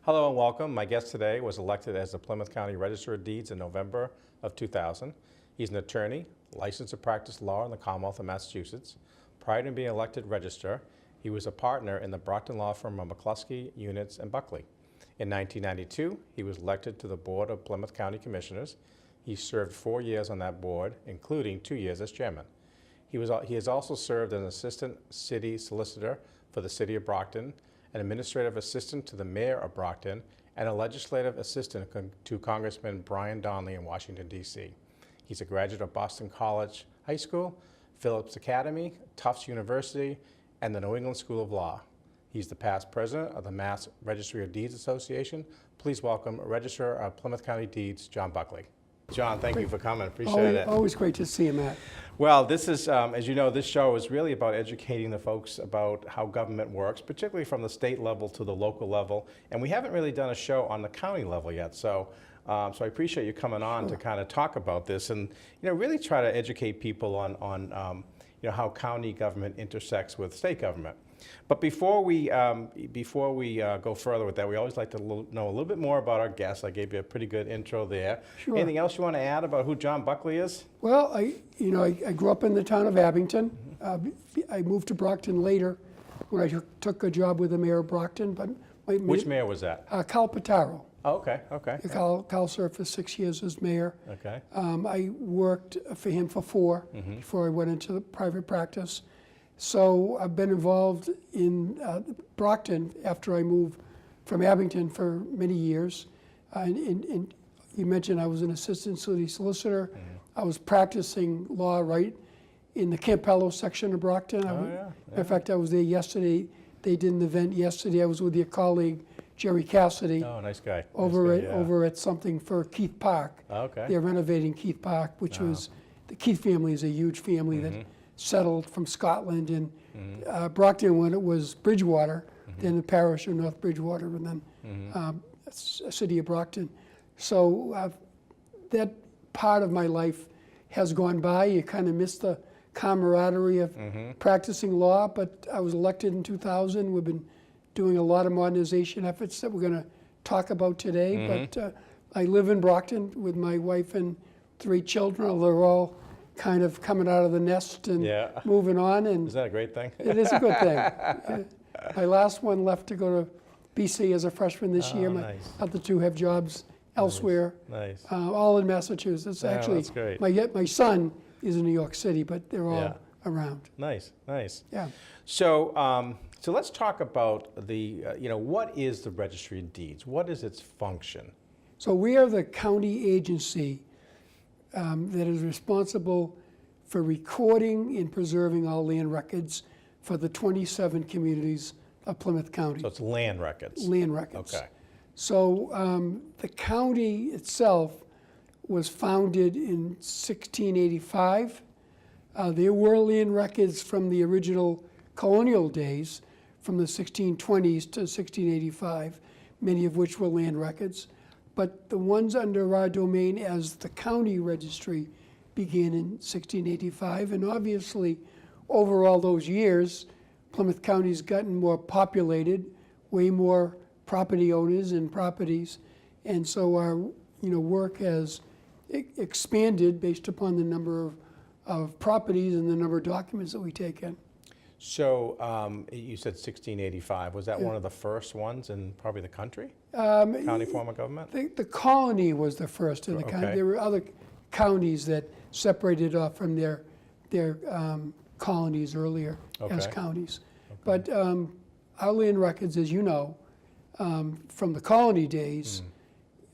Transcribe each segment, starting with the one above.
Hello and welcome. My guest today was elected as the Plymouth County Register of Deeds in November of 2000. He's an attorney, licensed to practice law in the Commonwealth of Massachusetts. Prior to being elected Register, he was a partner in the Brockton law firm of McCluskey, Units, and Buckley. In 1992, he was elected to the Board of Plymouth County Commissioners. He served 4 years on that board, including 2 years as chairman. He has also served as an assistant city solicitor for the city of Brockton, an administrative assistant to the mayor of Brockton, and a legislative assistant to Congressman Brian Donnelly in Washington, D.C. He's a graduate of Boston College High School, Phillips Academy, Tufts University, and the New England School of Law. He's the past president of the Mass Registry of Deeds Association. Please welcome Registrar of Plymouth County Deeds, John Buckley. John, thank you for coming. Appreciate it. Always great to see you, Matt. Well, this is, as you know, this show is really about educating the folks about how government works, particularly from the state level to the local level. And we haven't really done a show on the county level yet. So I appreciate you coming on to kind of talk about this and, really try to educate people on how county government intersects with state government. But before we go further with that, we always like to know a little bit more about our guests. I gave you a pretty good intro there. Sure. Anything else you want to add about who John Buckley is? Well, I grew up in the town of Abington. I moved to Brockton later when I took a job with the mayor of Brockton. But Which mayor was that? Cal Pitaro. Oh, okay, okay. Cal served for 6 years as mayor. Okay. I worked for him for 4 before I went into the private practice. So I've been involved in Brockton after I moved from Abington for many years. And you mentioned I was an assistant city solicitor. I was practicing law right in the Campello section of Brockton. In fact, I was there yesterday. They did an event yesterday. I was with your colleague, Jerry Cassidy. Oh, nice guy. Over at something for Keith Park. Okay. They're renovating Keith Park, which was, the Keith family is a huge family that settled from Scotland in Brockton when it was Bridgewater, then the parish of North Bridgewater, and then city of Brockton. So that part of my life has gone by. You kind of miss the camaraderie of practicing law, but I was elected in 2000. We've been doing a lot of modernization efforts that we're going to talk about today. But I live in Brockton with my wife and 3 children. They're all kind of coming out of the nest and moving on. And is that a great thing? It is a good thing. My last one left to go to BC as a freshman this year. My other 2 have jobs elsewhere, all in Massachusetts. Actually, that's great. My son is in New York City, but they're all around. Nice, nice. Yeah. So, so let's talk about the, what is the Registry of Deeds? What is its function? So we are the county agency that is responsible for recording and preserving all land records for the 27 communities of Plymouth County. So it's land records? Land records. Okay. So the county itself was founded in 1685. There were land records from the original colonial days, from the 1620s to 1685, many of which were land records. But the ones under our domain as the county registry began in 1685. And obviously, over all those years, Plymouth County's gotten more populated, way more property owners and properties. And so our work has expanded based upon the number of properties and the number of documents that we take in. So you said 1685. Was that one of the first ones in probably the country? County form of government? The colony was the first in the county. There were other counties that separated off from their colonies earlier as counties. But our land records, as you know, from the colony days,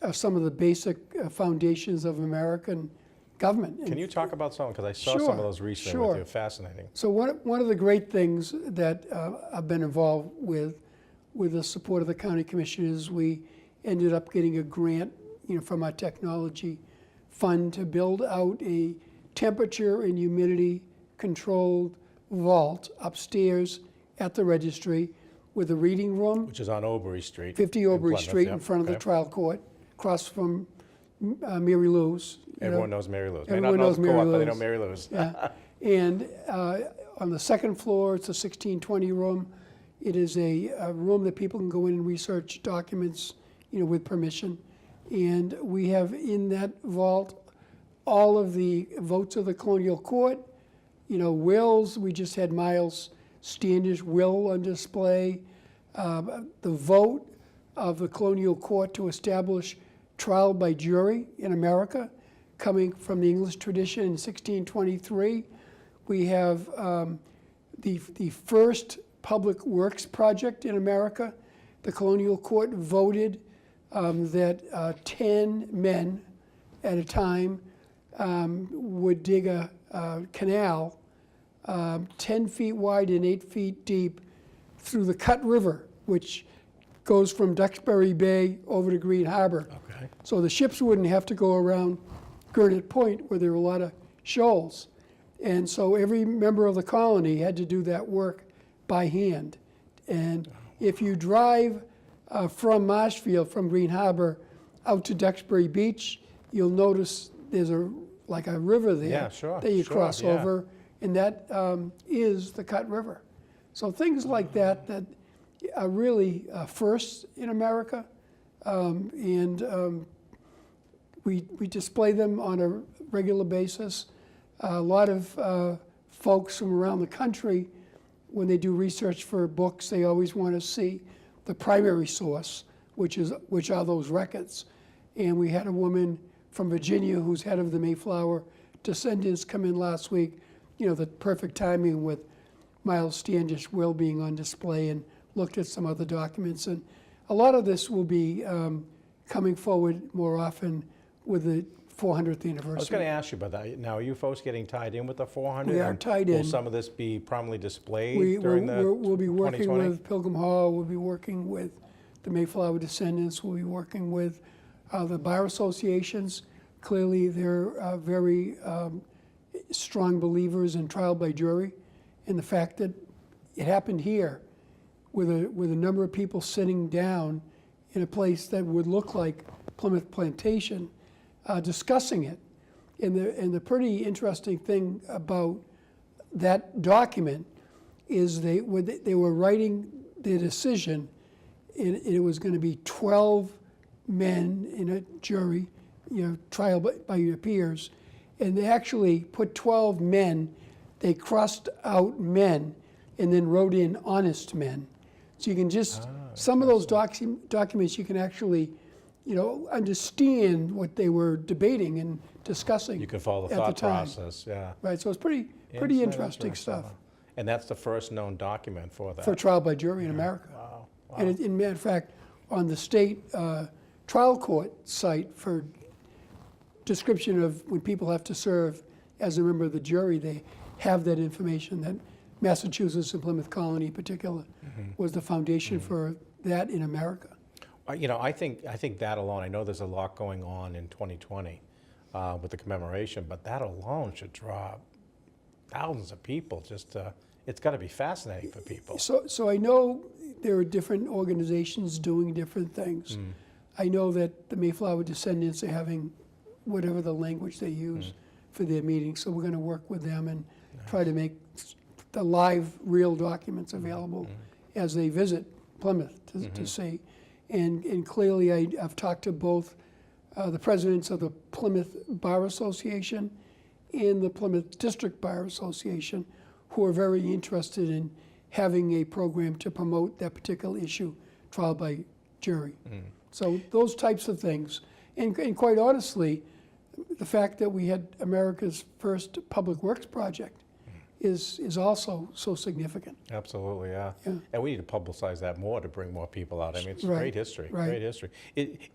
are some of the basic foundations of American government. Can you talk about some? Because I saw some of those recently with you. Fascinating. So one of the great things that I've been involved with the support of the county commissioners, we ended up getting a grant, from our technology fund to build out a temperature and humidity controlled vault upstairs at the registry with a reading room. Which is on Oberry Street. 50 Oberry Street in front of the trial court, across from Mary Lou's. Everyone knows Mary Lou's. Everyone knows Mary Lou's. But they know Mary Lou's. Yeah. And on the second floor, it's a 1620 room. It is a room that people can go in and research documents with permission. And we have in that vault all of the votes of the colonial court, wills. We just had Miles Standish will on display. The vote of the colonial court to establish trial by jury in America, coming from the English tradition in 1623. We have the first public works project in America. The colonial court voted that 10 men at a time would dig a canal 10 feet wide and 8 feet deep through the Cut River, which goes from Duxbury Bay over to Green Harbor. Okay. So the ships wouldn't have to go around Gurnett Point, where there were a lot of shoals. And so every member of the colony had to do that work by hand. And if you drive from Marshfield, from Green Harbor, out to Duxbury Beach, you'll notice there's a river there that you cross over, and that is the Cut River. So things like that are really firsts in America, and we display them on a regular basis. A lot of folks from around the country, when they do research for books, they always want to see the primary source, which are those records. And we had a woman from Virginia who's head of the Mayflower descendants come in last week. The perfect timing with Miles Standish will being on display, and looked at some other documents. And a lot of this will be coming forward more often with the 400th anniversary. I was going to ask you about that. Now, are you folks getting tied in with the 400? We are tied in. Will some of this be prominently displayed during the 2020? We'll be working with Pilgrim Hall. We'll be working with the Mayflower descendants. We'll be working with the bar associations. Clearly, they're very strong believers in trial by jury, and the fact that it happened here with a number of people sitting down in a place that would look like Plymouth Plantation, discussing it. And the pretty interesting thing about that document is they were writing their decision, and it was going to be 12 men in a jury, trial by your peers, and they actually put 12 men. They crossed out men and then wrote in honest men. So you can just, some of those documents you can actually, understand what they were debating and discussing. You can follow the thought process, yeah. Right, so it's pretty interesting stuff. And that's the first known document for that. For trial by jury in America. Wow. And in matter of fact, on the state trial court site for description of when people have to serve as a member of the jury, they have that information that Massachusetts and Plymouth Colony in particular was the foundation for that in America. I think that alone, I know there's a lot going on in 2020 with the commemoration, but that alone should draw thousands of people. It's got to be fascinating for people. So I know there are different organizations doing different things. I know that the Mayflower descendants are having whatever the language they use for their meetings, so we're going to work with them and try to make the live, real documents available as they visit Plymouth to see. And clearly, I've talked to both the presidents of the Plymouth Bar Association and the Plymouth District Bar Association, who are very interested in having a program to promote that particular issue, trial by jury. So those types of things. And quite honestly, the fact that we had America's first public works project is also so significant. Absolutely, yeah. And we need to publicize that more to bring more people out. I mean, it's great history, great history.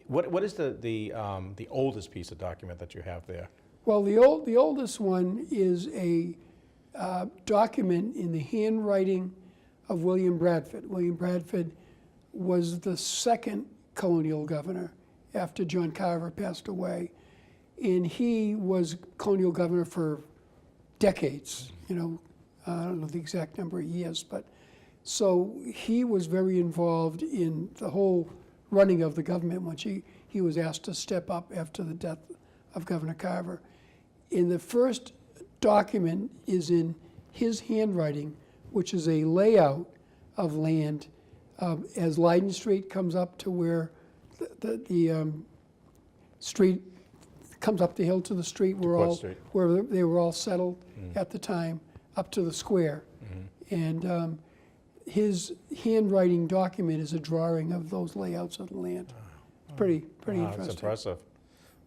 What is the oldest piece of document that you have there? Well, the oldest one is a document in the handwriting of William Bradford. William Bradford was the second colonial governor after John Carver passed away. And he was colonial governor for decades, I don't know the exact number of years, but so he was very involved in the whole running of the government when he was asked to step up after the death of Governor Carver. And the first document is in his handwriting, which is a layout of land as Leiden Street comes up to where the street comes up the hill to the street Street. where they were all settled at the time, up to the square. And his handwriting document is a drawing of those layouts of the land. It's pretty Wow, interesting. that's impressive.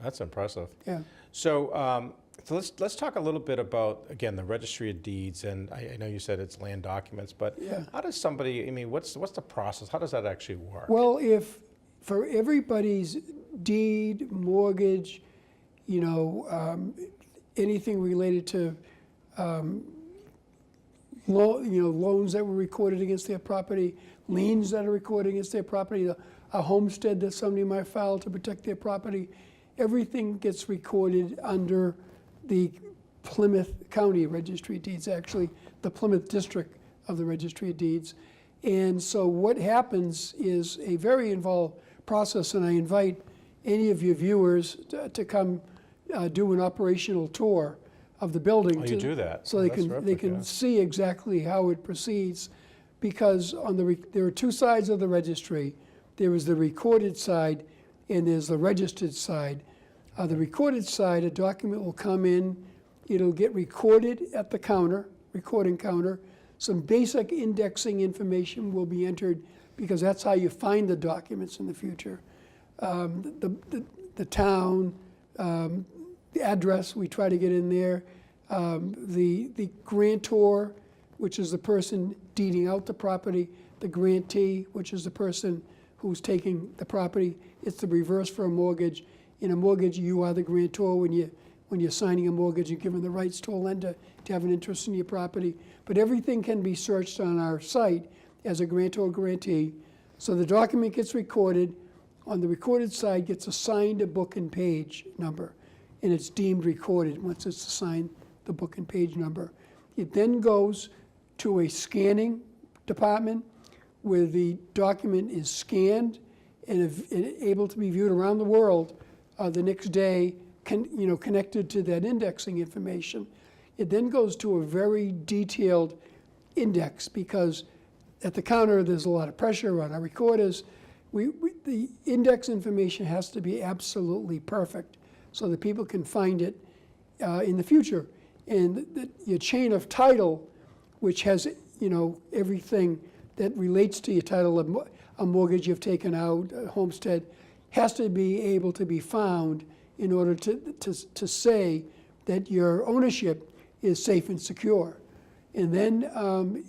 That's impressive. Yeah. So, so let's talk a little bit about, again, the Registry of Deeds, and I know you said it's land documents, but Yeah. how does somebody, I mean, what's the process? How does that actually work? Well, if for everybody's deed, mortgage, anything related to loans that were recorded against their property, liens that are recorded against their property, a homestead that somebody might file to protect their property, everything gets recorded under the Plymouth County Registry of Deeds, actually the Plymouth District of the Registry of Deeds. And so what happens is a very involved process, and I invite any of your viewers to come do an operational tour of the building. Oh, you do that? So Oh, they that's can terrific, see exactly how it proceeds, because there are two sides of the registry. There is the recorded side and there's the registered side. The recorded side, a document will come in, it'll get recorded at the counter, recording counter. Some basic indexing information will be entered, because that's how you find the documents in the future. The town, the address, we try to get in there. The grantor, which is the person deeding out the property. The grantee, which is the person who's taking the property. It's the reverse for a mortgage. In a mortgage, you are the grantor. When you're signing a mortgage, you're given the rights to a lender to have an interest in your property. But everything can be searched on our site as a grantor or grantee. So the document gets recorded. On the recorded side, gets assigned a book and page number, and it's deemed recorded once it's assigned the book and page number. It then goes to a scanning department where the document is scanned and able to be viewed around the world the next day, connected to that indexing information. It then goes to a very detailed index, because at the counter there's a lot of pressure on our recorders. The index information has to be absolutely perfect so that people can find it in the future. And your chain of title, which has everything that relates to your title, a mortgage you've taken out, a homestead, has to be able to be found in order to say that your ownership is safe and secure. And then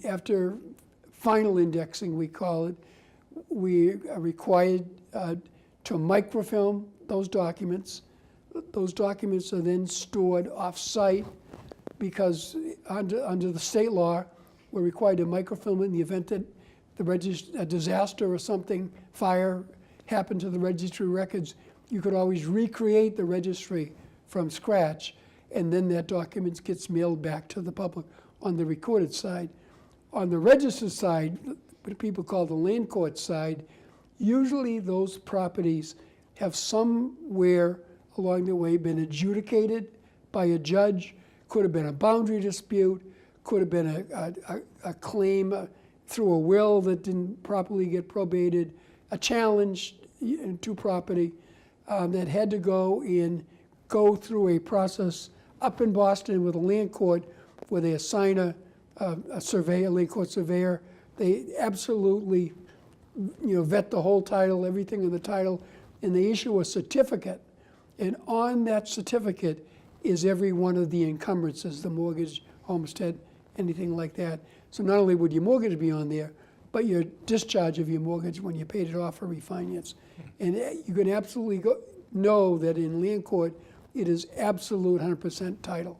after final indexing, we call it, we are required to microfilm those documents. Those documents are then stored off-site, because under the state law, we're required to microfilm it in the event that a disaster or something, fire, happened to the registry records. You could always recreate the registry from scratch, and then that document gets mailed back to the public on the recorded side. On the registered side, what people call the land court side, usually those properties have somewhere along the way been adjudicated by a judge. Could have been a boundary dispute, could have been a claim through a will that didn't properly get probated, a challenge to property that had to go through a process up in Boston with a land court, where they assign a surveyor, land court surveyor. They absolutely vet the whole title, everything in the title, and they issue a certificate. And on that certificate is every one of the encumbrances, the mortgage, homestead, anything like that. So not only would your mortgage be on there, but your discharge of your mortgage when you paid it off or refinance. And you can absolutely know that in land court, it is absolute 100% title.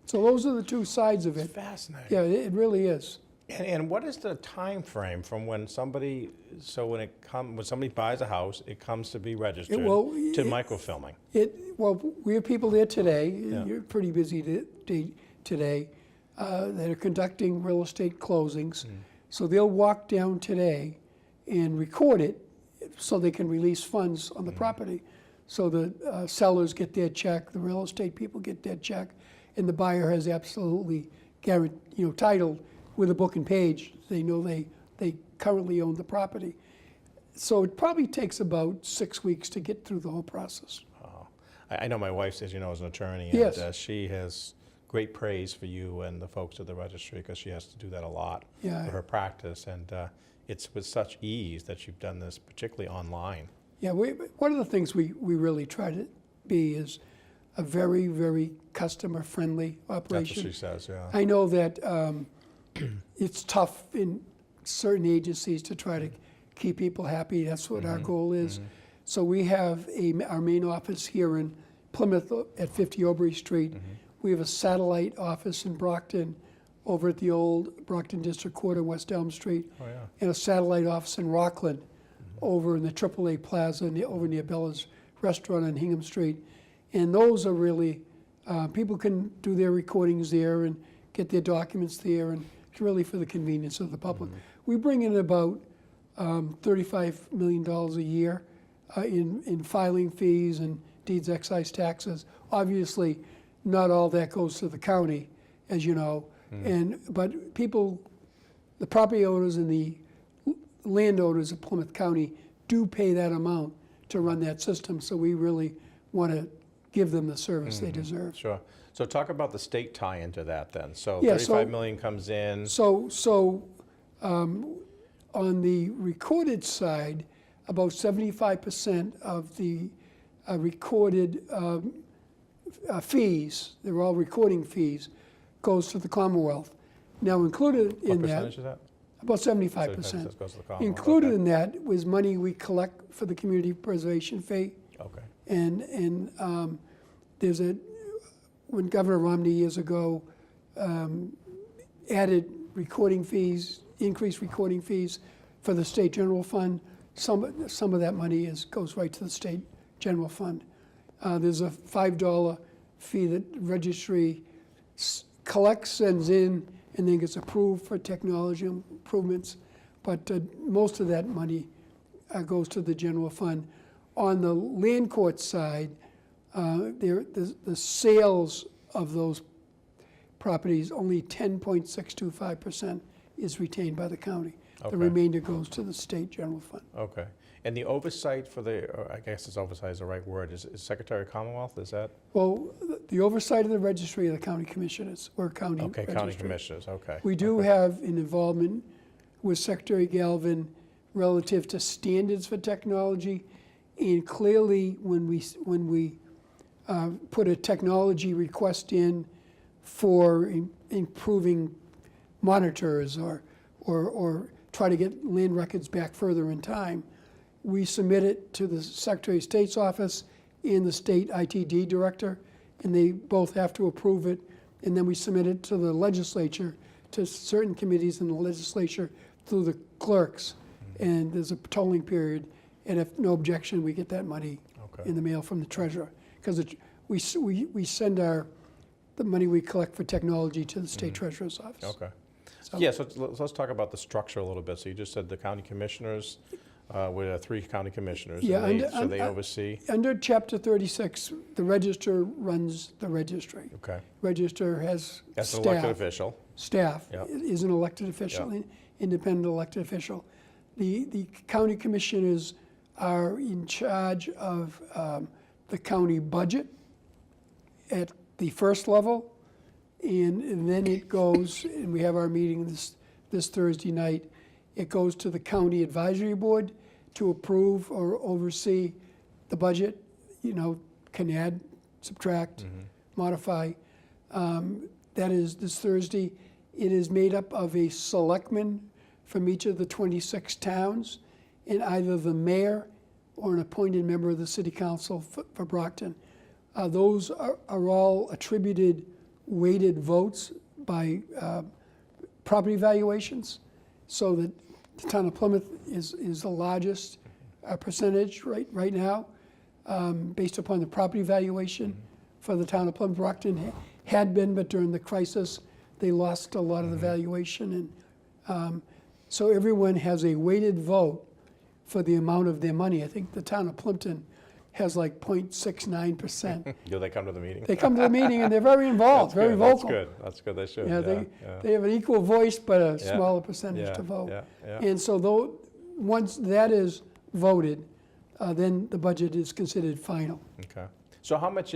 So those are the two sides of it. It's fascinating. Yeah, it really is. And what is the time frame from when somebody, when somebody buys a house, it comes to be registered, to microfilming? Well, we have people there today. Yeah. You're pretty busy today that are conducting real estate closings. So they'll walk down today and record it so they can release funds on the property. So the sellers get their check, the real estate people get their check, and the buyer has absolutely title with a book and page. They know they currently own the property. So it probably takes about 6 weeks to get through the whole process. Oh. I know my wife, as you know, is an attorney, Yes. and she has great praise for you and the folks at the registry, because she has to do that a lot Yeah. for her practice, and it's with such ease that you've done this, particularly online. Yeah, one of the things we really try to be is a very, very customer-friendly That's operation. what she says, yeah. I know that it's tough in certain agencies to try to keep people happy. That's what our goal is. So we have our main office here in Plymouth at 50 Aubrey Street. We have a satellite office in Brockton over at the old Brockton District Court on West Elm Street, Oh, yeah. and a satellite office in Rockland over in the AAA Plaza over near Bella's Restaurant on Hingham Street. And those are really, people can do their recordings there and get their documents there, and it's really for the convenience of the public. We bring in about $35 million a year in filing fees and deeds excise taxes. Obviously, not all that goes to the county, as you know, but people, the property owners and the landowners of Plymouth County do pay that amount to run that system, so we really want to give them the service they deserve. Sure. So talk about the state tie into that then. So Yeah, 35 million comes in. So on the recorded side, about 75% of the recorded fees, they're all recording fees, goes to the Commonwealth. Now included What in that, percentage is that? about 75%. 75% goes to the Commonwealth. Included Okay. in that was money we collect for the community preservation fee. Okay. And there's when Governor Romney years ago added recording fees, increased recording fees for the state general fund, some of that money goes right to the state general fund. There's a $5 fee that Registry collects, sends in, and then gets approved for technology improvements. But most of that money goes to the general fund. On the land court side, the sales of those properties, only 10.625% is retained by the county. Okay. The remainder goes to the state general fund. Okay. And the oversight for the, or I guess it's oversight is the right word, is Secretary of Commonwealth, is that? Well, the oversight of the registry are the county commissioners. We're county Okay, registry. county commissioners, okay. We do Okay. have an involvement with Secretary Galvin relative to standards for technology. And clearly, when we put a technology request in for improving monitors or try to get land records back further in time, we submit it to the Secretary of State's office and the state ITD director, and they both have to approve it. And then we submit it to the legislature, to certain committees in the legislature through the clerks. And there's a tolling period, and if no objection, we get that money Okay. in the mail from the treasurer. Because we send the money we collect for technology to the state treasurer's office. Okay. So- Yeah, so let's talk about the structure a little bit. So you just said the county commissioners, we have 3 county commissioners. Yeah, and and- they oversee? Under Chapter 36, the register runs the registry. Okay. Register has As an elected staff. official. Staff Yep. is an elected official, Yep. independent elected official. The county commissioners are in charge of the county budget at the first level, and then it goes, and we have our meeting this Thursday night, it goes to the county advisory board to approve or oversee the budget, can add, subtract, modify. That is this Thursday. It is made up of a selectman from each of the 26 towns, and either the mayor or an appointed member of the city council for Brockton. Those are all attributed weighted votes by property valuations, so that the town of Plymouth is the largest percentage right now, based upon the property valuation for the town of Plymouth. Brockton had been, but during the crisis, they lost a lot of the valuation, and so everyone has a weighted vote for the amount of their money. I think the town of Plimpton has like 0.69%. Do they come to the meeting? They come to the meeting and they're very involved, very good. vocal. That's good. That's good. They should. Yeah, Yeah, they have an equal voice, but a Yeah. smaller percentage Yeah, to vote. yeah, yeah. And so once that is voted, then the budget is considered final. Okay. So how much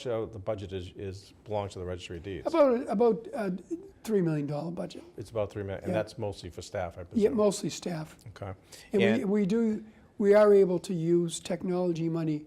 of the budget is belongs to the Registry of Deeds? About $3 million budget. It's about 3 million, and Yeah. that's mostly for staff, I presume. Yeah, mostly staff. Okay. And we are able to use technology money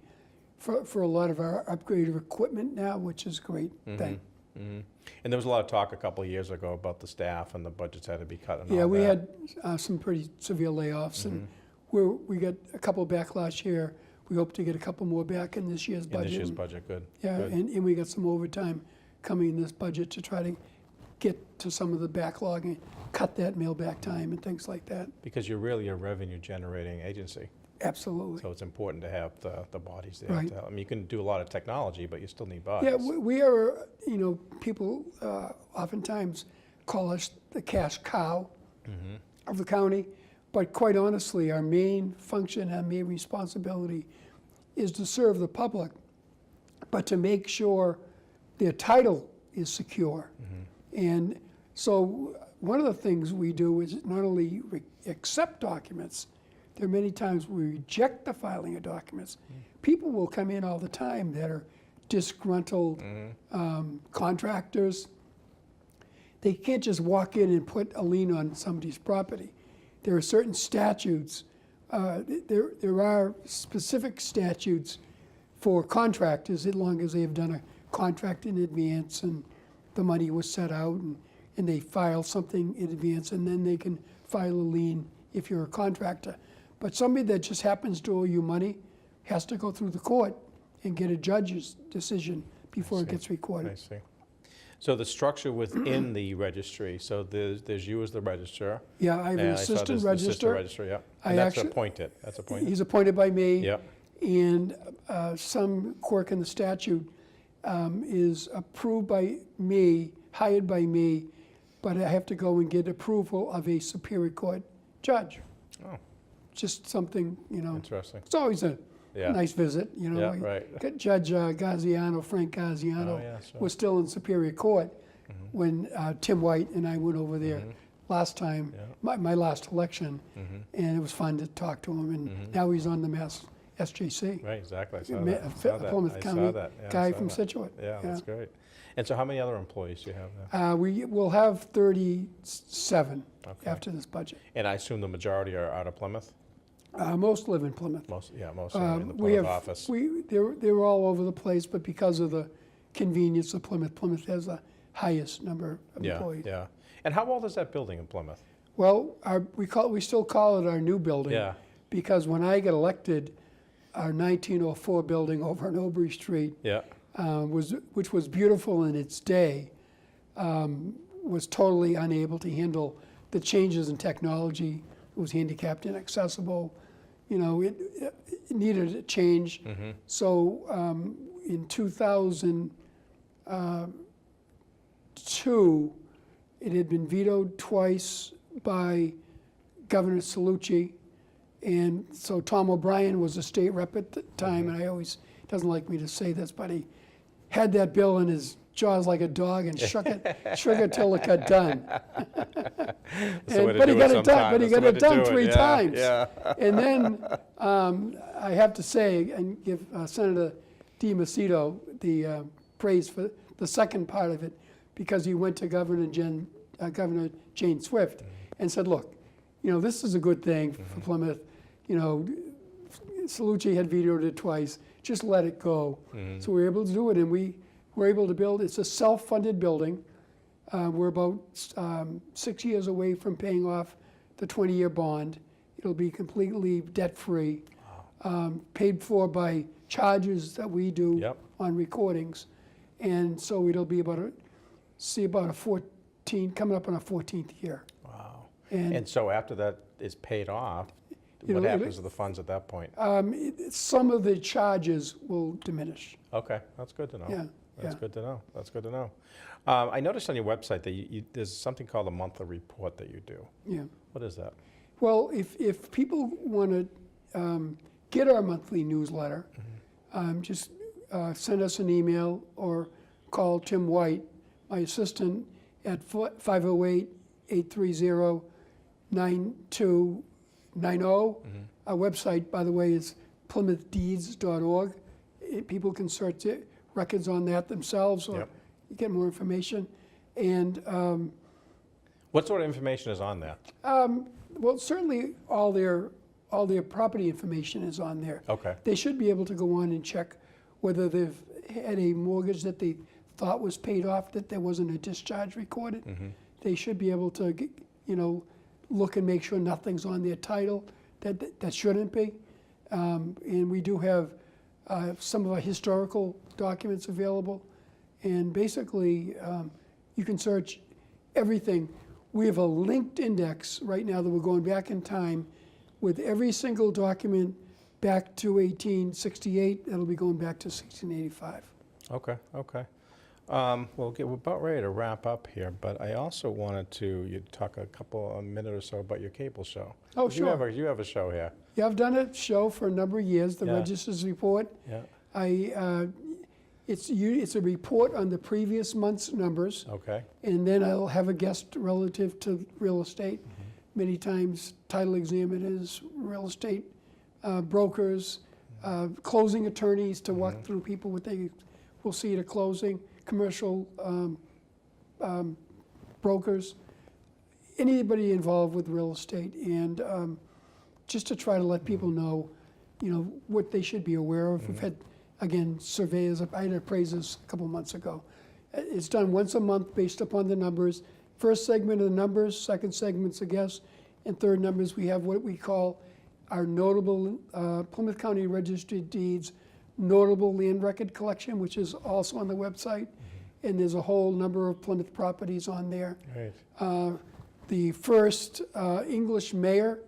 for a lot of our upgraded equipment now, which is a great thing. Mm-hmm. And there was a lot of talk a couple of years ago about the staff and the budgets had to be cut and all Yeah, we that. had some pretty severe layoffs, and we got a couple back last year. We hope to get a couple more back in this year's budget. In this year's budget, good. Yeah, Good. and we got some overtime coming in this budget to try to get to some of the backlog and cut that mailback time and things like that. Because you're really a revenue generating agency, Absolutely. so it's important to have the bodies there. Right. I mean, you can do a lot of technology, but you still need bodies. Yeah, we are, people oftentimes call us the cash cow of the county, but quite honestly, our main function, our main responsibility is to serve the public, but to make sure their title is secure. And so one of the things we do is not only accept documents, there are many times we reject the filing of documents. People will come in all the time that are disgruntled contractors. They can't just walk in and put a lien on somebody's property. There are certain statutes. There are specific statutes for contractors as long as they have done a contract in advance and the money was set out and they file something in advance, and then they can file a lien if you're a contractor. But somebody that just happens to owe you money has to go through the court and get a judge's decision before it gets I recorded. see. So the structure within the registry, so there's you as the registrar. Yeah, I have an and I saw assistant there's the assistant registrar. registrar, yeah. I And that's actually- appointed, that's appointed. He's appointed by me. Yep. And some quirk in the statute is approved by me, hired by me, but I have to go and get approval of a Superior Court judge. Oh, Just something, interesting. it's always a Yeah. nice visit, Yeah, right. Judge Gaziano, Frank Gaziano, Oh, yeah, sure. was still in Superior Court when Tim White and I went over there last time, Yeah. my last election, and it was fun to talk to him, and now he's on the Mass SJC. Right, exactly. I saw Ma- that. I saw that. Plymouth I saw County that. Yeah, I guy saw from that. Situate. Yeah, that's great. And so how many other employees do you have now? We will have 37 Okay. after this budget. And I assume the majority are out of Plymouth? Most live in Plymouth. Most are in the We Plymouth have, office. they're all over the place, but because of the convenience of Plymouth, Plymouth has the highest number of Yeah, employees. yeah. And how old is that building in Plymouth? Well, we still call it our new building. Yeah. Because when I got elected, our 1904 building over on Oberry Street, Yeah. which was beautiful in its day, was totally unable to handle the changes in technology. It was handicapped inaccessible. It needed a change. So in 2002, it had been vetoed twice by Governor Cellucci. And so Tom O'Brien was a state rep at the time, and doesn't like me to say this, but he had that bill in his jaws like a dog and shook it till it got done. But he got it done. But he got it done three times. Yeah. And then I have to say and give Senator DiMacedo the praise for the second part of it, because he went to Governor Jane Swift and said, "Look, this is a good thing for Plymouth. Cellucci had vetoed it twice. Just let it go." So we were able to do it, and we were able to build. It's a self-funded building. We're about 6 years away from paying off the 20-year bond. It'll be completely debt-free, paid for by charges that we do Yep. on recordings. And so it'll be about a 14, coming up on a 14th year. Wow. And, And so after that is paid off, You what know, happens to the funds at that point? some of the charges will diminish. Okay, that's good to know. Yeah, That's yeah. good to know. That's good to know. I noticed on your website that there's something called a monthly report that you do. Yeah. What is that? Well, if people want to get our monthly newsletter, just send us an email or call Tim White, my assistant, at 508-830-9290. Our website, by the way, is plymouthdeeds.org. People can search it, records on that themselves, or Yep. get more information. And What sort of information is on there? well, certainly all their property information is on there. Okay. They should be able to go on and check whether they've had a mortgage that they thought was paid off, that there wasn't a discharge recorded. They should be able to, look and make sure nothing's on their title that shouldn't be. And we do have some of our historical documents available. And basically, you can search everything. We have a linked index right now that we're going back in time with every single document back to 1868. That'll be going back to 1685. Okay, okay. We're about ready to wrap up here, but I also wanted you talk a minute or so about your cable show. Oh, sure. You have a show here. Yeah, I've done a show for a number of years, the Yeah. Register's Report. Yeah. It's a report on the previous month's numbers, Okay. and then I'll have a guest relative to real estate. Many times, title examiners, real estate brokers, closing attorneys to walk through people what they will see at a closing, commercial brokers, anybody involved with real estate, and just to try to let people know, what they should be aware of. We've had, again, surveyors. I had appraisers a couple months ago. It's done once a month based upon the numbers. First segment of the numbers, second segment's a guess, and third numbers, we have what we call our notable Plymouth County Registry Deeds notable land record collection, which is also on the website. And there's a whole number of Plymouth properties on there. Great. The first English mayor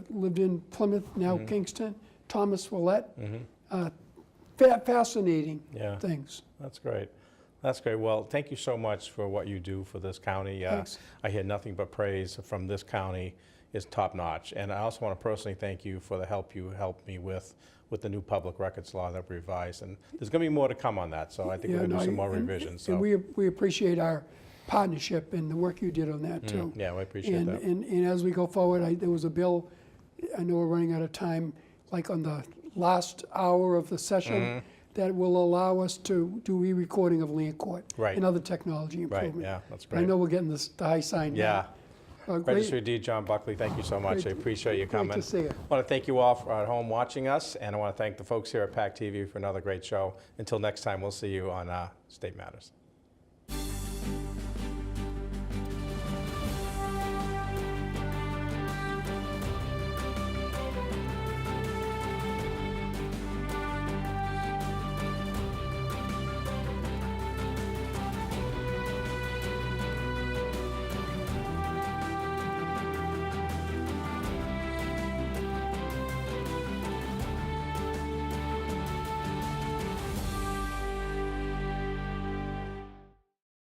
lived in Plymouth, now Kingston, Thomas Willett. Fascinating Yeah. things. That's great. That's great. Well, thank you so much for what you do for this county. Thanks. I hear nothing but praise from this county. Is top notch. And I also want to personally thank you for the help you helped me with the new public records law that we revised. And there's going to be more to come on that. So I think we're going to do some more revisions. And So. we appreciate our partnership and the work you did on that too. Yeah, we appreciate And, that. and as we go forward, there was a bill, I know we're running out of time, like on the last hour of the session, that will allow us to do re-recording of land court. Right. And other technology Right, improvement. yeah, that's But I great. know we're getting the high sign now. Yeah. Great. Registry Deed, John Buckley, thank you so much. Great- I appreciate you coming. Great to see you. I want to thank you all for at home watching us, and I want to thank the folks here at PAC TV for another great show. Until next time, we'll see you on State Matters.